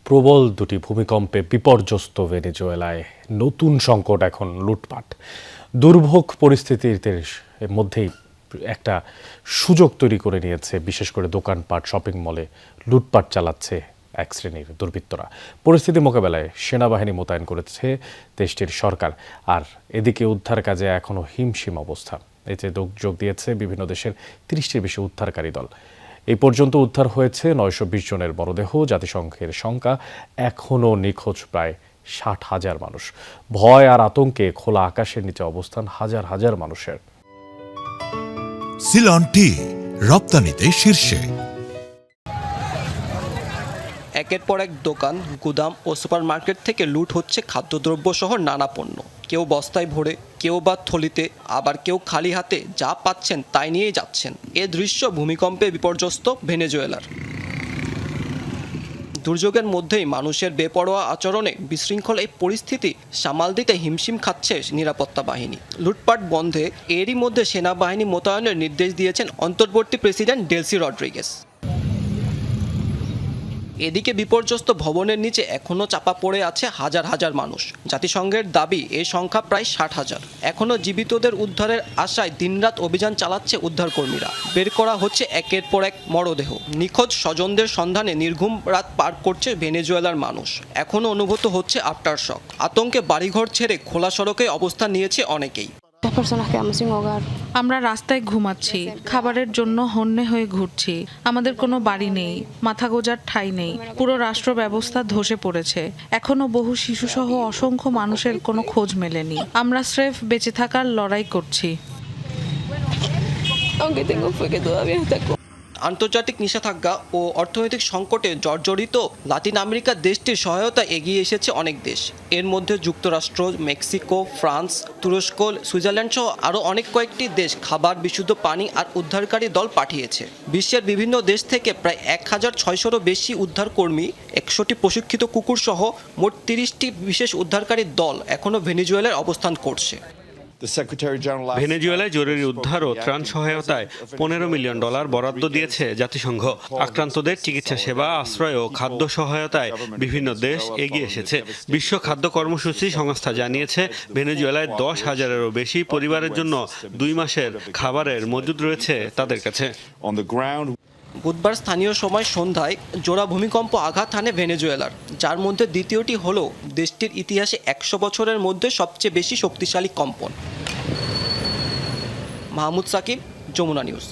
প্রবল দুটি ভূমিকম্পে বিপর্যস্ত ভেনেজুয়েলায় নতুন সংকট এখন লুটপাট। দুর্ভোগ পরিস্থিতির মধ্যেই একটা সুযোগ তৈরি করে নিয়েছে, বিশেষ করে দোকানপাট, শপিং মলে লুটপাট চালাচ্ছে এক শ্রেণীর দুর্বৃত্তরা। পরিস্থিতি মোকাবেলায় সেনাবাহিনী মোতায়েন করেছে দেশটির সরকার, আর এদিকে উদ্ধার কাজে এখনও হিমশিম অবস্থা। এতে যোগ দিয়েছে বিভিন্ন দেশের ৩০টির বেশি উদ্ধারকারী দল। এই পর্যন্ত উদ্ধার হয়েছে ৯২০ জনের মরদেহ। জাতিসংঘের সংখ্যা এখনও নিখোঁজ প্রায় ৬০,০০০ মানুষ। ভয় আর আতঙ্কে খোলা আকাশের নিচে অবস্থান হাজার হাজার মানুষের। সিলন টি রপ্তানিতে শীর্ষে। একের পর এক দোকান, গুদাম ও সুপারমার্কেট থেকে লুট হচ্ছে খাদ্যদ্রব্য সহ নানা পণ্য। কেউ বস্তায় ভরে, কেউ বা থলিতে, আবার কেউ খালি হাতে যা পাচ্ছেন তাই নিয়েই যাচ্ছেন। এ দৃশ্য ভূমিকম্পে বিপর্যস্ত ভেনেজুয়েলার। দুর্যোগের মধ্যেই মানুষের বেপরোয়া আচরণে বিশৃঙ্খল এই পরিস্থিতি সামাল দিতে হিমশিম খাচ্ছে নিরাপত্তা বাহিনী। লুটপাট বন্ধে এরই মধ্যে সেনাবাহিনী মোতায়েনের নির্দেশ দিয়েছেন অন্তর্বর্তী প্রেসিডেন্ট ডেলসি রড্রিগেজ। এদিকে বিপর্যস্ত ভবনের নিচে এখনও চাপা পড়ে আছে হাজার হাজার মানুষ। জাতিসংঘের দাবি এই সংখ্যা প্রায় ৬০,০০০। এখনও জীবিতদের উদ্ধারের আশায় দিনরাত অভিযান চালাচ্ছে উদ্ধারকর্মীরা। বের করা হচ্ছে একের পর এক মরদেহ। নিখোঁজ স্বজনদের সন্ধানে নির্ঘুম রাত পার করছে ভেনেজুয়েলার মানুষ। এখনও অনুভূত হচ্ছে আফটার শক। আতঙ্কে বাড়িঘর ছেড়ে খোলা সড়কে অবস্থান নিয়েছে অনেকেই। আমরা রাস্তায় ঘুমাচ্ছি, খাবারের জন্য হন্যে হয়ে ঘুরছি। আমাদের কোনো বাড়ি নেই, মাথা গোঁজার ঠাঁই নেই। পুরো রাষ্ট্র ব্যবস্থা ধসে পড়েছে। এখনো বহু শিশুসহ অসংখ্য মানুষের কোনো খোঁজ মেলেনি। আমরা স্রেফ বেঁচে থাকার লড়াই করছি। আন্তর্জাতিক নিষেধাজ্ঞা ও অর্থনৈতিক সংকটে জর্জরিত লাতিন আমেরিকার দেশটির সহায়তা এগিয়ে এসেছে অনেক দেশ। এর মধ্যে যুক্তরাষ্ট্র, মেক্সিকো, ফ্রান্স, তুরস্ক, সুইজারল্যান্ড সহ আরও অনেক কয়েকটি দেশ খাবার, বিশুদ্ধ পানি আর উদ্ধারকারী দল পাঠিয়েছে। বিশ্বের বিভিন্ন দেশ থেকে প্রায় ১,৬০০রও বেশি উদ্ধারকর্মী, ১০০টি প্রশিক্ষিত কুকুর সহ মোট ৩০টি বিশেষ উদ্ধারকারী দল এখনও ভেনেজুয়েলায় অবস্থান করছে। ভেনেজুয়েলায় জরুরি উদ্ধার ও ত্রাণ সহায়তায় $১৫ মিলিয়ন বরাদ্দ দিয়েছে জাতিসংঘ। আক্রান্তদের চিকিৎসা সেবা, আশ্রয় ও খাদ্য সহায়তায় বিভিন্ন দেশ এগিয়ে এসেছে। বিশ্ব খাদ্য কর্মসূচি সংস্থা জানিয়েছে, ভেনেজুয়েলায় ১০,০০০-এরও বেশি পরিবারের জন্য ২ মাসের খাবারের মজুদ রয়েছে তাদের কাছে। বুধবার স্থানীয় সময় সন্ধ্যায় জোড়া ভূমিকম্প আঘাত হানে ভেনেজুয়েলার, যার মধ্যে দ্বিতীয়টি হল দেশটির ইতিহাসে ১০০ বছরের মধ্যে সবচেয়ে বেশি শক্তিশালী কম্পন। মাহমুদ সাকিব, যমুনা নিউজ।